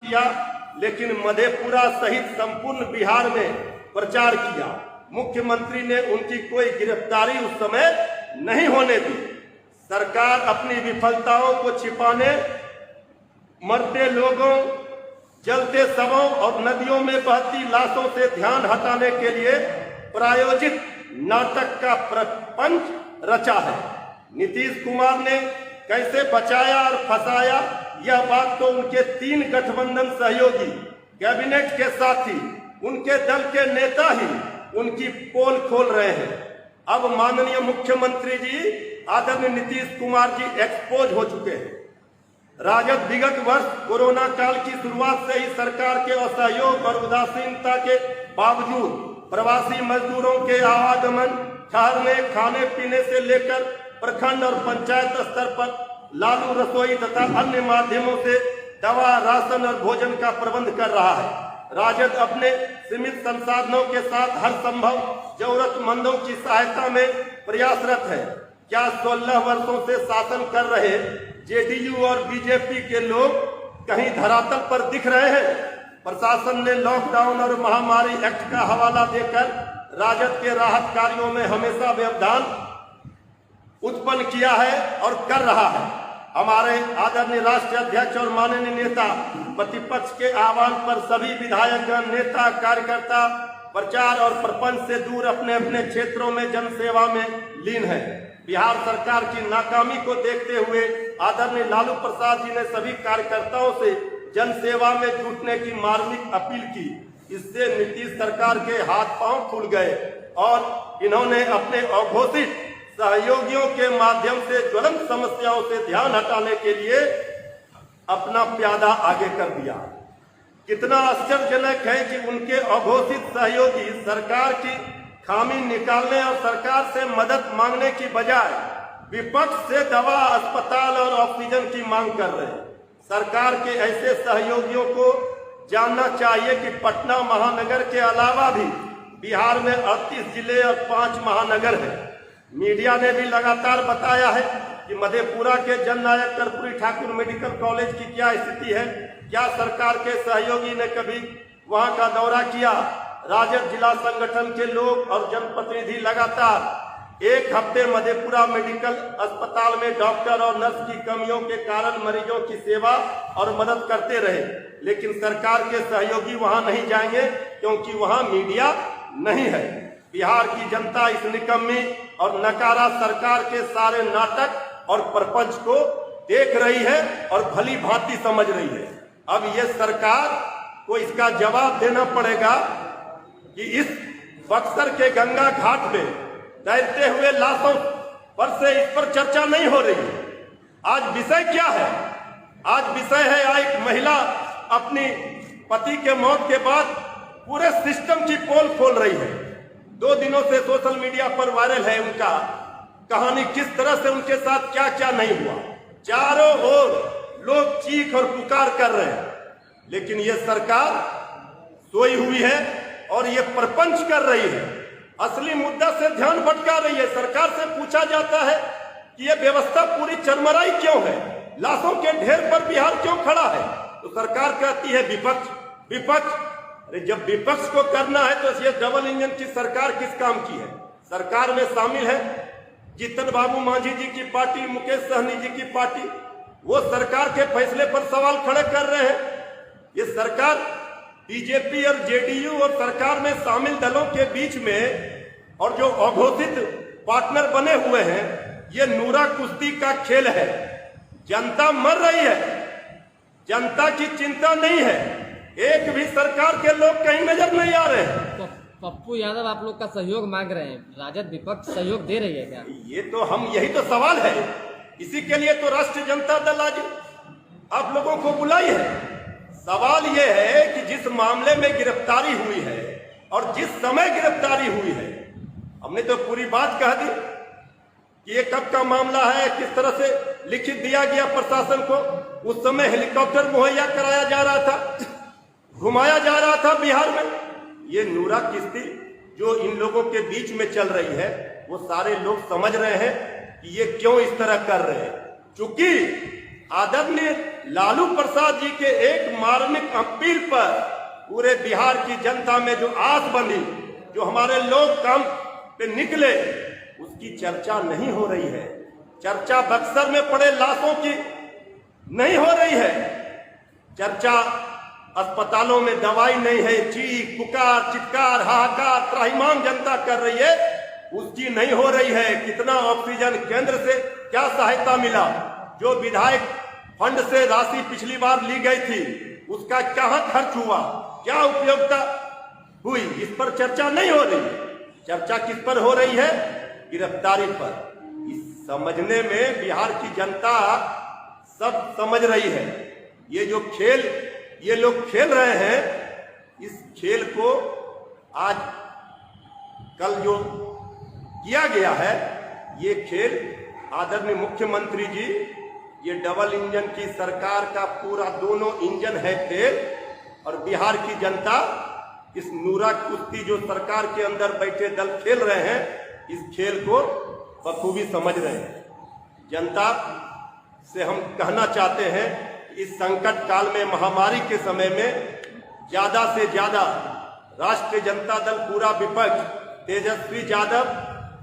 किया, लेकिन मधेपुरा सहित संपूर्ण बिहार में प्रचार किया। मुख्यमंत्री ने उनकी कोई गिरफ्तारी उस समय नहीं होने दी। सरकार अपनी विफलताओं को छिपाने, मरते लोगों, जलते शवों और नदियों में बहती लाशों से ध्यान हटाने के लिए प्रायोजित नाटक का प्रपंच रचा है। नीतीश कुमार ने कैसे बचाया और फंसाया, यह बात तो उनके 3 गठबंधन सहयोगी, कैबिनेट के साथी, उनके दल के नेता ही उनकी पोल खोल रहे हैं। अब माननीय मुख्यमंत्री जी आदरणीय नीतीश कुमार जी एक्सपोज हो चुके हैं। राजद विगत वर्ष कोरोना काल की शुरुआत से ही सरकार के असहयोग और उदासीनता के बावजूद प्रवासी मजदूरों के आवागमन, ठहरने, खाने पीने से लेकर प्रखंड और पंचायत स्तर पर लालू रसोई तथा अन्य माध्यमों से दवा, राशन और भोजन का प्रबंध कर रहा है। राजद अपने सीमित संसाधनों के साथ हर संभव जरूरतमंदों की सहायता में प्रयासरत है। क्या 16 वर्षों से शासन कर रहे जेडीयू और बीजेपी के लोग कहीं धरातल पर दिख रहे हैं? प्रशासन ने लॉकडाउन और महामारी एक्ट का हवाला देकर राजद के राहत कार्यों में हमेशा व्यवधान उत्पन्न किया है और कर रहा है। हमारे आदरणीय राष्ट्रीय अध्यक्ष और माननीय नेता प्रतिपक्ष के आह्वान पर सभी विधायकगण, नेता, कार्यकर्ता प्रचार और प्रपंच से दूर अपने अपने क्षेत्रों में जनसेवा में लीन है। बिहार सरकार की नाकामी को देखते हुए आदरणीय लालू प्रसाद जी ने सभी कार्यकर्ताओं से जनसेवा में जुटने की मार्मिक अपील की। इससे नीतीश सरकार के हाथ पांव खुल गए और इन्होंने अपने अघोषित सहयोगियों के माध्यम से ज्वलंत समस्याओं से ध्यान हटाने के लिए अपना प्यादा आगे कर दिया। कितना आश्चर्यजनक है कि उनके अघोषित सहयोगी सरकार की खामी निकालने और सरकार से मदद मांगने की बजाय विपक्ष से दवा, अस्पताल और ऑक्सीजन की मांग कर रहे हैं। सरकार के ऐसे सहयोगियों को जानना चाहिए कि पटना महानगर के अलावा भी बिहार में 38 जिले और 5 महानगर हैं। मीडिया ने भी लगातार बताया है कि मधेपुरा के जननायक कर्पूरी ठाकुर मेडिकल कॉलेज की क्या स्थिति है। क्या सरकार के सहयोगी ने कभी वहां का दौरा किया? राजद जिला संगठन के लोग और जनप्रतिनिधि लगातार 1 हफ्ते मधेपुरा मेडिकल अस्पताल में डॉक्टर और नर्स की कमियों के कारण मरीजों की सेवा और मदद करते रहे, लेकिन सरकार के सहयोगी वहां नहीं जाएंगे क्योंकि वहां मीडिया नहीं है। बिहार की जनता इस निकम्मी और नकारा सरकार के सारे नाटक और प्रपंच को देख रही है और भली भांति समझ रही है। अब ये सरकार को इसका जवाब देना पड़ेगा कि इस बक्सर के गंगा घाट में तैरते हुए लाशों पर से इस पर चर्चा नहीं हो रही है। आज विषय क्या है? आज विषय है एक महिला अपनी पति के मौत के बाद पूरे सिस्टम की पोल खोल रही है। 2 दिनों से सोशल मीडिया पर वायरल है उनका कहानी, किस तरह से उनके साथ क्या क्या नहीं हुआ। चारों ओर लोग चीख और पुकार कर रहे हैं, लेकिन ये सरकार सोई हुई है और ये प्रपंच कर रही है। असली मुद्दा से ध्यान भटका रही है। सरकार से पूछा जाता है कि ये व्यवस्था पूरी चरमराई क्यों है, लाशों के ढेर पर बिहार क्यों खड़ा है, तो सरकार कहती है विपक्ष विपक्ष। अरे जब विपक्ष को करना है तो ये डबल इंजन की सरकार किस काम की है? सरकार में शामिल है जीतन बाबू मांझी जी की पार्टी, मुकेश सहनी जी की पार्टी। वो सरकार के फैसले पर सवाल खड़े कर रहे हैं। ये सरकार बीजेपी और जेडीयू और सरकार में शामिल दलों के बीच में और जो अघोषित पार्टनर बने हुए हैं, ये नूरा कुश्ती का खेल है। जनता मर रही है, जनता की चिंता नहीं है। एक भी सरकार के लोग कहीं नजर नहीं आ रहे हैं। तो पप्पू यादव आप लोग का सहयोग मांग रहे हैं, राजद विपक्ष सहयोग दे रही है क्या? ये तो यही तो सवाल है। इसी के लिए तो राष्ट्रीय जनता दल आज आप लोगों को बुलाई है। सवाल ये है कि जिस मामले में गिरफ्तारी हुई है और जिस समय गिरफ्तारी हुई है, हमने तो पूरी बात कह दी कि ये कब का मामला है, किस तरह से लिखित दिया गया प्रशासन को। उस समय हेलीकॉप्टर मुहैया कराया जा रहा था, घुमाया जा रहा था बिहार में। ये नूरा किश्ती जो इन लोगों के बीच में चल रही है, वो सारे लोग समझ रहे हैं कि ये क्यों इस तरह कर रहे हैं। चूंकि आदरणीय लालू प्रसाद जी के एक मार्मिक अपील पर पूरे बिहार की जनता में जो आस बंधी, जो हमारे लोग काम पे निकले, उसकी चर्चा नहीं हो रही है। चर्चा बक्सर में पड़े लाशों की नहीं हो रही है। चर्चा अस्पतालों में दवाई नहीं है, चीख पुकार चित्कार हाहाकार त्राहिमाम जनता कर रही है, उसकी नहीं हो रही है। कितना ऑक्सीजन केंद्र से क्या सहायता मिला, जो विधायक फंड से राशि पिछली बार ली गई थी उसका कहां खर्च हुआ, क्या उपयोगिता हुई, इस पर चर्चा नहीं हो रही। चर्चा किस पर हो रही है? गिरफ्तारी पर। इस समझने में बिहार की जनता सब समझ रही है। ये जो खेल ये लोग खेल रहे हैं, इस खेल को आज कल जो किया गया है, ये खेल आदरणीय मुख्यमंत्री जी, ये डबल इंजन की सरकार का पूरा दोनों इंजन है खेल, और बिहार की जनता इस नूरा कुश्ती जो सरकार के अंदर बैठे दल खेल रहे हैं, इस खेल को बखूबी समझ रहे हैं। जनता से हम कहना चाहते हैं, इस संकट काल में, महामारी के समय में ज्यादा से ज्यादा राष्ट्रीय जनता दल पूरा विपक्ष, तेजस्वी यादव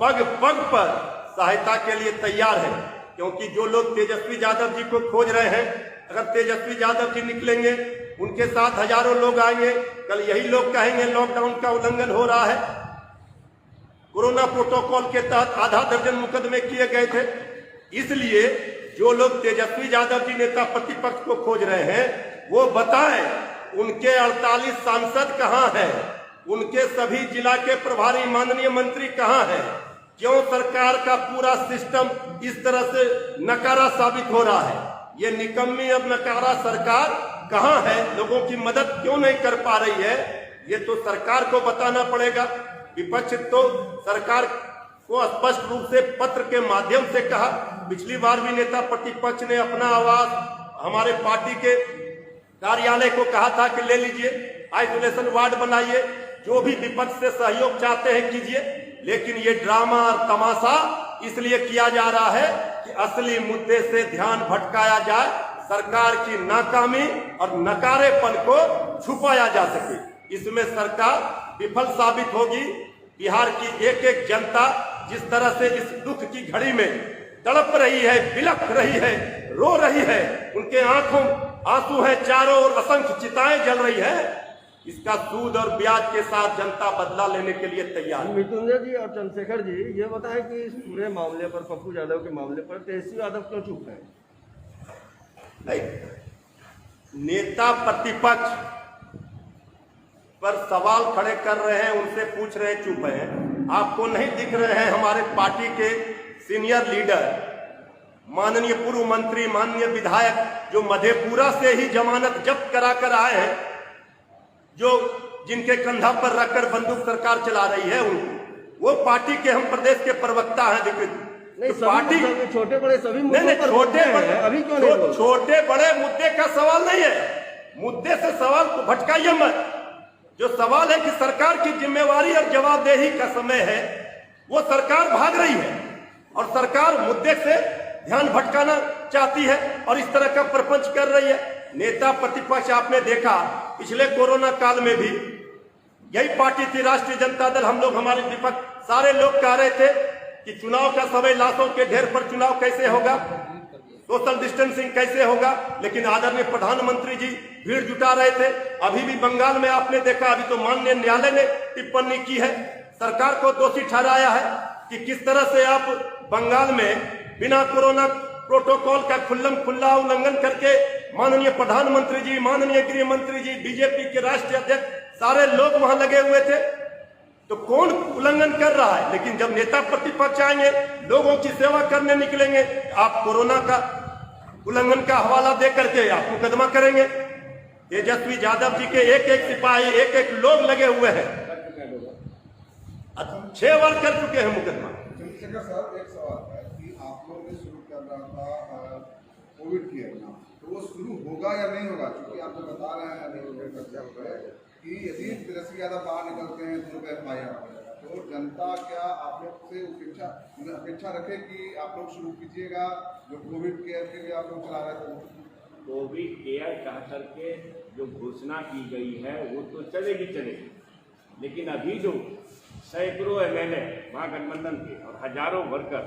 पग पग पर सहायता के लिए तैयार है। क्योंकि जो लोग तेजस्वी यादव जी को खोज रहे हैं, अगर तेजस्वी यादव जी निकलेंगे, उनके साथ हजारों लोग आएंगे। कल यही लोग कहेंगे लॉकडाउन का उल्लंघन हो रहा है। कोरोना प्रोटोकॉल के तहत आधा दर्जन मुकदमे किए गए थे। इसलिए जो लोग तेजस्वी यादव जी नेता प्रतिपक्ष को खोज रहे हैं, वो बताएं उनके 48 सांसद कहां हैं, उनके सभी जिला के प्रभारी माननीय मंत्री कहां हैं, क्यों सरकार का पूरा सिस्टम इस तरह से नकारा साबित हो रहा है। ये निकम्मी और नकारा सरकार कहां है, लोगों की मदद क्यों नहीं कर पा रही है, ये तो सरकार को बताना पड़ेगा। विपक्ष तो सरकार को स्पष्ट रूप से पत्र के माध्यम से कहा। पिछली बार भी नेता प्रतिपक्ष ने अपना आवाज हमारे पार्टी के कार्यालय को कहा था कि ले लीजिए, आइसोलेशन वार्ड बनाइए, जो भी विपक्ष से सहयोग चाहते हैं कीजिए। लेकिन ये ड्रामा और तमाशा इसलिए किया जा रहा है कि असली मुद्दे से ध्यान भटकाया जाए, सरकार की नाकामी और नकारेपन को छुपाया जा सके। इसमें सरकार विफल साबित होगी। बिहार की एक एक जनता जिस तरह से इस दुख की घड़ी में तड़प रही है, बिलख रही है, रो रही है, उनके आंखों आंसू है, चारों ओर असंख्य चिताएं जल रही है, इसका सूद और ब्याज के साथ जनता बदला लेने के लिए तैयार है। मृत्युंजय जी और चंद्रशेखर जी, ये बताएं कि इस पूरे मामले पर, पप्पू यादव के मामले पर तेजस्वी यादव क्यों चुप है? नेता प्रतिपक्ष पर सवाल खड़े कर रहे हैं, उनसे पूछ रहे हैं, चुप हैं। आपको नहीं दिख रहे हैं हमारे पार्टी के सीनियर लीडर, माननीय पूर्व मंत्री, माननीय विधायक, जो मधेपुरा से ही जमानत जब्त करा कर आए हैं, जो जिनके कंधा पर रखकर बंदूक सरकार चला रही है, उनको, वो पार्टी के हम प्रदेश के प्रवक्ता हैं। नहीं, तो पार्टी छोटे बड़े सभी मुद्दों नहीं, पर छोटे बड़े अभी क्यों नहीं? छोटे बड़े मुद्दे का सवाल नहीं है। मुद्दे से सवाल को भटकाइए मत। जो सवाल है कि सरकार की जिम्मेवारी और जवाबदेही का समय है, वो सरकार भाग रही है और सरकार मुद्दे से ध्यान भटकाना चाहती है और इस तरह का प्रपंच कर रही है। नेता प्रतिपक्ष आपने देखा, पिछले कोरोना काल में भी यही पार्टी थी राष्ट्रीय जनता दल। हम लोग, हमारे विपक्ष सारे लोग कह रहे थे कि चुनाव का समय, लाशों के ढेर पर चुनाव कैसे होगा, सोशल डिस्टेंसिंग कैसे होगा। लेकिन आदरणीय प्रधानमंत्री जी भीड़ जुटा रहे थे। अभी भी बंगाल में आपने देखा, अभी तो माननीय न्यायालय ने टिप्पणी की है, सरकार को दोषी ठहराया है कि किस तरह से आप बंगाल में बिना कोरोना प्रोटोकॉल का खुल्ला उल्लंघन करके माननीय प्रधानमंत्री जी, माननीय गृह मंत्री जी, बीजेपी के राष्ट्रीय अध्यक्ष, सारे लोग वहां लगे हुए थे। तो कौन उल्लंघन कर रहा है? लेकिन जब नेता प्रतिपक्ष आएंगे, लोगों की सेवा करने निकलेंगे, आप कोरोना का उल्लंघन का हवाला दे करके आप मुकदमा करेंगे। तेजस्वी यादव जी के एक एक सिपाही, एक एक लोग लगे हुए हैं, 6 बार कर चुके हैं मुकदमा। चंद्रशेखर साहब, एक सवाल है कि आप लोग ने शुरू कर रहा था कोविड केयर नाम, तो वो शुरू होगा या नहीं होगा? क्योंकि आप जो बता रहे हैं कि यदि तेजस्वी यादव बाहर निकलते हैं तो FIR हो जाएगा, तो जनता क्या आप लोग से अपेक्षा रखे कि आप लोग शुरू कीजिएगा जो कोविड केयर के लिए आप लोग चला रहे थे? कोविड केयर कह करके जो घोषणा की गई है वो तो चलेगी, लेकिन अभी जो सैकड़ों MLA महागठबंधन के और हजारों वर्कर,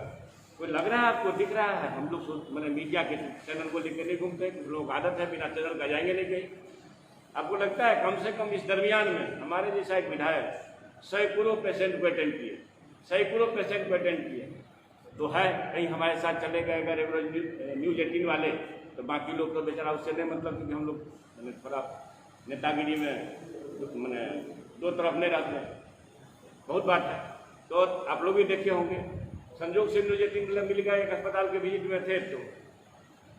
कोई लग रहा है आपको, दिख रहा है? हम लोग मैंने मीडिया के चैनल को लेकर नहीं घूमते, कुछ लोग आदत है बिना चैनल का जाएंगे नहीं कहीं। आपको लगता है कम से कम इस दरमियान में हमारे जैसा एक विधायक सैकड़ों पेशेंट को अटेंड किए, तो है कहीं हमारे साथ चले गए अगर न्यूज़ 18 वाले, तो बाकी लोग तो बेचारा उससे नहीं मतलब, क्योंकि हम लोग मैंने थोड़ा नेतागिरी में मैंने दो तरफ नहीं रहते, बहुत बात है। तो आप लोग भी देखे होंगे, संजोग से न्यूज़ 18 मिल गए, एक अस्पताल के विजिट में थे, तो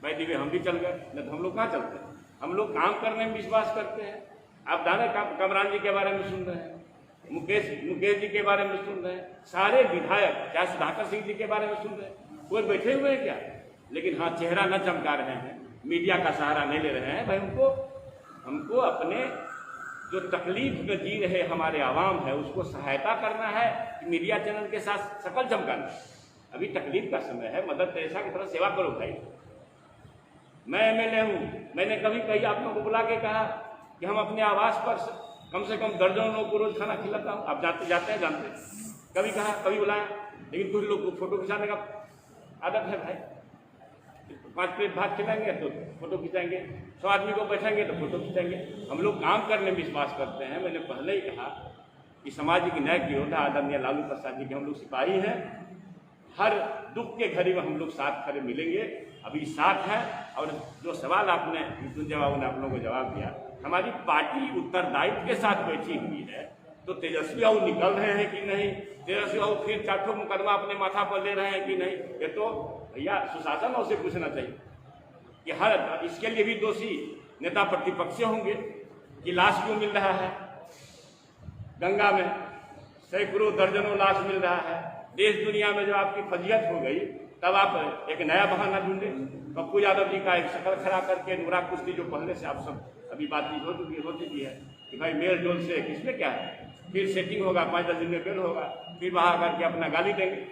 भाई दिवे हम भी चल गए, नहीं तो हम लोग कहाँ चलते हैं? हम लोग काम करने में विश्वास करते हैं। आप दाने कमरान जी के बारे में सुन रहे हैं, मुकेश जी के बारे में सुन रहे हैं, सारे विधायक चाहे सुधाकर सिंह जी के बारे में सुन रहे हैं, कोई बैठे हुए हैं क्या? लेकिन हाँ, चेहरा न चमका रहे हैं, मीडिया का सहारा नहीं ले रहे हैं। भाई हमको अपने जो तकलीफ में जी रहे हमारे आवाम है उसको सहायता करना है, मीडिया चैनल के साथ शकल चमकाना है। अभी तकलीफ का समय है, मदर तेरेसा की तरह सेवा करो भाई। मैं MLA हूँ, मैंने कभी कहीं आप लोगों को बुला के कहा कि हम अपने आवास पर कम से कम दर्जनों लोग को रोज खाना खिलाता हूँ? आप जानते हैं। कभी कहा, कभी बुलाया, लेकिन कुछ लोग को फोटो खिंचाने का आदत है भाई। 5 प्लेट भात खिलाएंगे तो फोटो खिंचाएंगे, 100 आदमी को बैठेंगे तो फोटो खिंचाएंगे। हम लोग काम करने में विश्वास करते हैं। मैंने पहले ही कहा कि सामाजिक न्याय की योद्धा आदरणीय लालू प्रसाद जी के हम लोग सिपाही हैं। हर दुख के घड़ी में हम लोग साथ खड़े मिलेंगे, अभी साथ है। और जो सवाल आपने मृत्युंजय बाबू ने आप लोगों को जवाब दिया, हमारी पार्टी उत्तरदायित्व के साथ बैठी हुई है, तो तेजस्वी बाबू निकल रहे हैं कि नहीं, तेजस्वी बाबू फिर 4 मुकदमा अपने माथा पर ले रहे हैं कि नहीं, ये तो भैया सुशासन और से पूछना चाहिए कि हर इसके लिए भी दोषी नेता प्रतिपक्ष होंगे कि लाश क्यों मिल रहा है गंगा में, सैकड़ों दर्जनों लाश मिल रहा है। देश दुनिया में जब आपकी फजीहत हो गई तब आप एक नया बहाना ढूंढे। पप्पू यादव जी का एक शक्ल खड़ा करके नूरा कुश्ती जो पहले से आप सब अभी बातचीत हो चुकी है कि भाई मेल जोल से किसमें क्या है, फिर सेटिंग होगा, 5-10 दिन में बेल होगा, फिर वहाँ करके अपना गाली देंगे।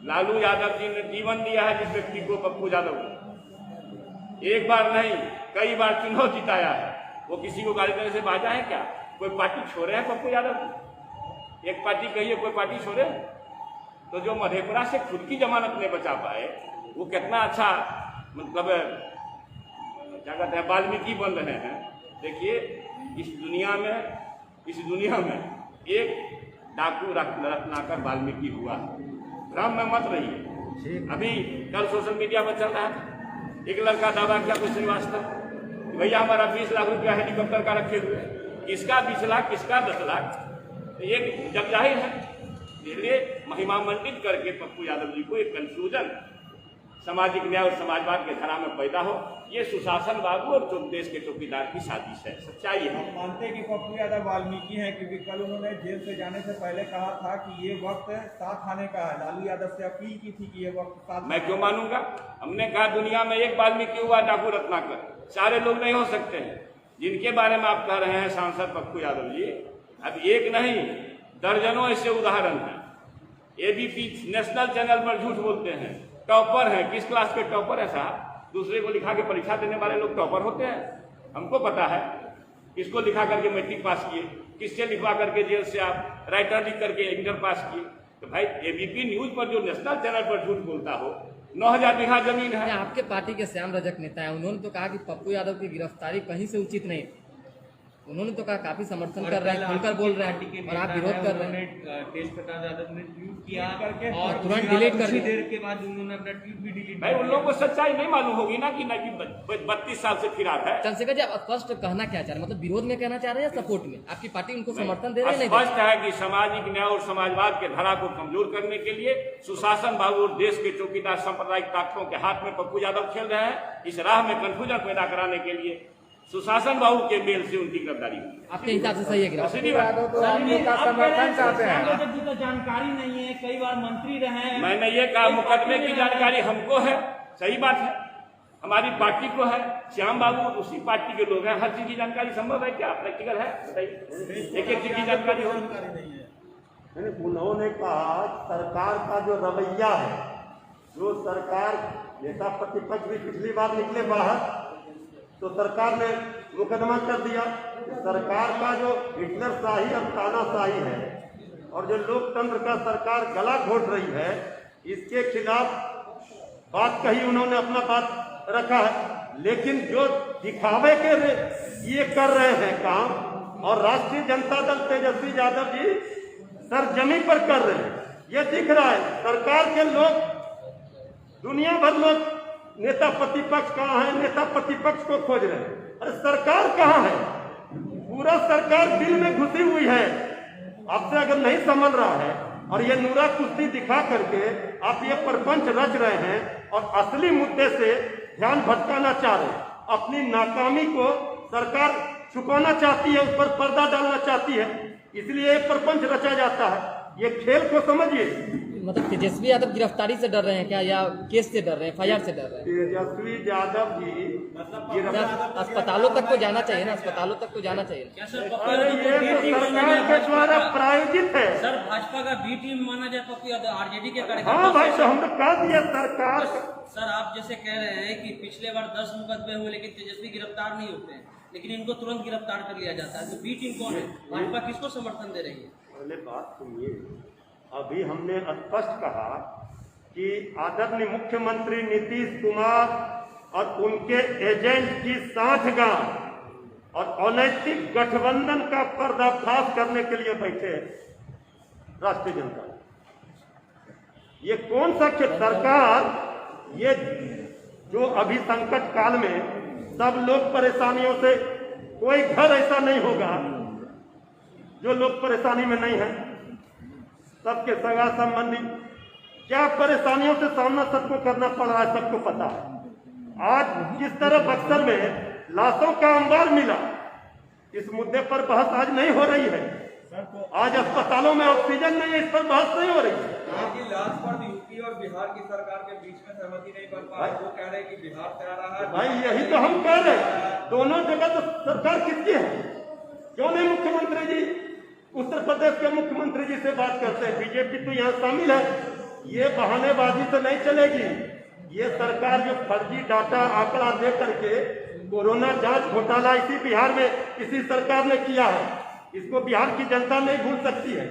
लालू यादव जी ने जीवन दिया है जिस व्यक्ति को, पप्पू यादव को एक बार नहीं कई बार चुनाव जिताया है, वो किसी को गाली देने से बाजा है क्या? कोई पार्टी छोड़े हैं पप्पू यादव? एक पार्टी कहिए कोई पार्टी छोड़े? तो जो मधेपुरा से खुद की जमानत नहीं बचा पाए वो कितना अच्छा मतलब क्या कहते हैं वाल्मीकि बन रहे हैं। देखिए इस दुनिया में एक डाकू रत्नाकर वाल्मीकि हुआ, भ्रम में मत रहिए। अभी कल सोशल मीडिया पर चल रहा था, एक लड़का दावा किया कोई श्रीवास्तव, भैया हमारा 20 लाख रुपया हेलीकॉप्टर का रखे हुए, किसका 20 लाख किसका 10 लाख, एक जग जाहिर है। इसलिए महिमा मंडित करके पप्पू यादव जी को एक कंफ्यूजन सामाजिक न्याय और समाजवाद के धारा में पैदा हो, ये सुशासन बाबू और देश के चौकीदार की साजिश है, सच्चाई है। हम मानते हैं कि पप्पू यादव वाल्मीकि हैं, क्योंकि कल उन्होंने जेल से जाने से पहले कहा था कि ये वक्त साथ आने का है। लालू यादव से अपील की थी कि ये वक्त साथ। मैं क्यों मानूंगा? हमने कहा दुनिया में एक वाल्मीकि हुआ डाकू रत्नाकर, सारे लोग नहीं हो सकते हैं। जिनके बारे में आप कह रहे हैं सांसद पप्पू यादव जी, अब एक नहीं दर्जनों ऐसे उदाहरण हैं। ABP नेशनल चैनल पर झूठ बोलते हैं, टॉपर हैं। किस क्लास के टॉपर है साहब? दूसरे को लिखा के परीक्षा देने वाले लोग टॉपर होते हैं? हमको पता है किसको लिखा करके मैट्रिक पास किए, किससे लिखवा करके जेल से आप राइटर लिख करके इंटर पास किए। तो भाई ABP न्यूज पर जो नेशनल चैनल पर झूठ बोलता हो, 9000 बीघा जमीन है। आपके पार्टी के श्याम रजक नेता है, उन्होंने तो कहा कि पप्पू यादव की गिरफ्तारी कहीं से उचित नहीं। उन्होंने तो कहा काफी समर्थन कर रहे हैं, खुलकर बोल रहे हैं, और आप विरोध कर रहे हैं। तेज प्रताप यादव ने ट्वीट किया और तुरंत डिलीट कर दिया। देर के बाद उन्होंने अपना ट्वीट भी डिलीट। भाई उन लोगों को सच्चाई नहीं मालूम होगी ना कि 32 साल से फिरार है। चंद्रशेखर जी आप स्पष्ट कहना क्या चाह रहे हैं, मतलब विरोध में कहना चाह रहे हैं या सपोर्ट में? आपकी पार्टी उनको समर्थन दे रही है? स्पष्ट है कि सामाजिक न्याय और समाजवाद के धारा को कमजोर करने के लिए सुशासन बाबू और देश के चौकीदार सांप्रदायिक ताकतों के हाथ में पप्पू यादव खेल रहे हैं। इस राह में कंफ्यूजन पैदा कराने के लिए सुशासन बाबू के मेल से उनकी गिरफ्तारी हुई। आपके हिसाब से सही है गिरफ्तारी? जानकारी नहीं है, कई बार मंत्री रहे हैं। मैंने ये कहा मुकदमे की जानकारी हमको है, सही बात है, हमारी पार्टी को है, श्याम बाबू उसी पार्टी के लोग हैं। हर चीज की जानकारी संभव है क्या? प्रैक्टिकल है? बताइए, एक चीज की जानकारी हो। उन्होंने कहा सरकार का जो रवैया है, जो सरकार नेता प्रतिपक्ष भी पिछली बार निकले बाहर तो सरकार ने मुकदमा कर दिया। सरकार का जो हिटलर शाही और तानाशाही है और जो लोकतंत्र का सरकार गला घोट रही है, इसके खिलाफ बात कही, उन्होंने अपना बात रखा है। लेकिन जो दिखावे के ये कर रहे हैं काम, और राष्ट्रीय जनता दल तेजस्वी यादव जी सरजमी पर कर रहे हैं, ये दिख रहा है। सरकार के लोग, दुनिया भर लोग नेता प्रतिपक्ष कहाँ है, नेता प्रतिपक्ष को खोज रहे हैं। अरे सरकार कहाँ है? पूरा सरकार दिल में घुसी हुई है। आपसे अगर नहीं समझ रहा है और ये नूरा कुश्ती दिखा करके आप ये प्रपंच रच रहे हैं और असली मुद्दे से ध्यान भटकाना चाह रहे हैं, अपनी नाकामी को सरकार छुपाना चाहती है, उस पर पर्दा डालना चाहती है, इसलिए एक प्रपंच रचा जाता है। ये खेल को समझिए। मतलब तेजस्वी यादव गिरफ्तारी से डर रहे हैं क्या, या केस से डर रहे हैं, FIR से डर रहे हैं? तेजस्वी यादव जी क्या अस्पतालों तक को जाना चाहिए ना, अस्पतालों तक को जाना चाहिए। अरे ये तो सरकार के द्वारा प्रायोजित है। सर भाजपा का बी टीम माना जाए पप्पू यादव RJD के कार्यकर्ता। हाँ भाई, तो हमने कह दिया सरकार। सर आप जैसे कह रहे हैं कि पिछले बार 10 मुकदमे हुए लेकिन तेजस्वी गिरफ्तार नहीं होते हैं, लेकिन इनको तुरंत गिरफ्तार कर लिया जाता है, तो बी टीम कौन है? भाजपा किसको समर्थन दे रही है? पहले बात सुनिए, अभी हमने स्पष्ट कहा कि आदरणीय मुख्यमंत्री नीतीश कुमार और उनके एजेंट की साठगांठ और अनैतिक गठबंधन का पर्दाफाश करने के लिए बैठे हैं राष्ट्रीय जनता। ये कौन सा सरकार, ये जो अभी संकट काल में सब लोग परेशानियों से, कोई घर ऐसा नहीं होगा जो लोग परेशानी में नहीं है, सबके सगा संबंधी क्या परेशानियों से सामना सबको करना पड़ रहा है, सबको पता है। आज जिस तरह बक्सर में लाशों का अंबार मिला, इस मुद्दे पर बहस आज नहीं हो रही है। आज अस्पतालों में ऑक्सीजन नहीं है, इस पर बहस नहीं हो रही है। लाश पर यूपी और बिहार की सरकार के बीच में सहमति नहीं बन पा रही, वो कह रहे हैं कि बिहार से आ रहा है। भाई यही तो हम कह रहे हैं, दोनों जगह तो सरकार किसकी है? क्यों नहीं मुख्यमंत्री जी उत्तर प्रदेश के मुख्यमंत्री जी से बात करते हैं? बीजेपी तो यहाँ शामिल है। ये बहानेबाजी से नहीं चलेगी। ये सरकार जो फर्जी डाटा आंकड़ा दे करके कोरोना जांच घोटाला इसी बिहार में इसी सरकार ने किया है, इसको बिहार की जनता नहीं भूल सकती है।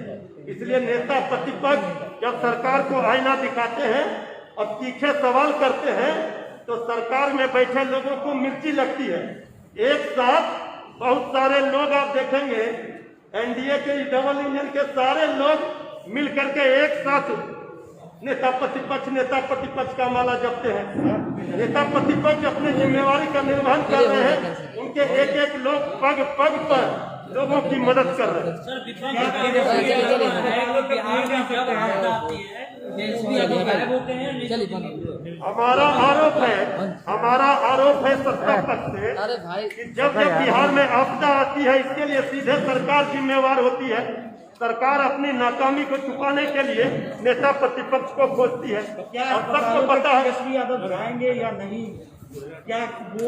इसलिए नेता प्रतिपक्ष जब सरकार को आईना दिखाते हैं और तीखे सवाल करते हैं तो सरकार में बैठे लोगों को मिर्ची लगती है। एक साथ बहुत सारे लोग आप देखेंगे, एनडीए के डबल इंजन के सारे लोग मिल करके एक साथ नेता प्रतिपक्ष का माला जपते हैं। नेता प्रतिपक्ष अपनी जिम्मेवारी का निर्वहन कर रहे हैं, उनके एक एक लोग पग पग पर लोगों की मदद कर रहे हैं। सर विक्रम बिहार में जब आपदा आती है तेजस्वी यादव गायब होते हैं। हमारा आरोप है सत्ता पक्ष से अरे भाई, कि जब बिहार में आपदा आती है इसके लिए सीधे सरकार जिम्मेवार होती है। सरकार अपनी नाकामी को छुपाने के लिए नेता प्रतिपक्ष को खोजती है और सबको पता है। तेजस्वी यादव जाएंगे या नहीं, क्या वो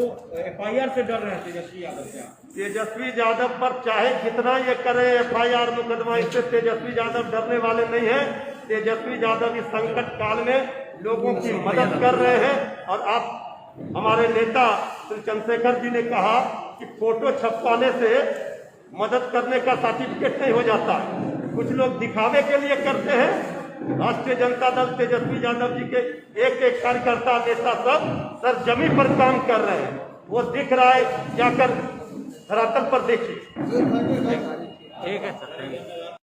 FIR से डर रहे हैं तेजस्वी यादव? क्या तेजस्वी यादव पर चाहे जितना ये करे FIR मुकदमा, इससे तेजस्वी यादव डरने वाले नहीं है। तेजस्वी यादव इस संकट काल में लोगों की मदद कर रहे हैं। और आप हमारे नेता श्री चंद्रशेखर जी ने कहा कि फोटो छपवाने से मदद करने का सर्टिफिकेट नहीं हो जाता, कुछ लोग दिखावे के लिए करते हैं। राष्ट्रीय जनता दल तेजस्वी यादव जी के एक एक कार्यकर्ता नेता सब सरजमी पर काम कर रहे हैं, वो दिख रहा है, जाकर धरातल पर देखिए। ठीक है सर।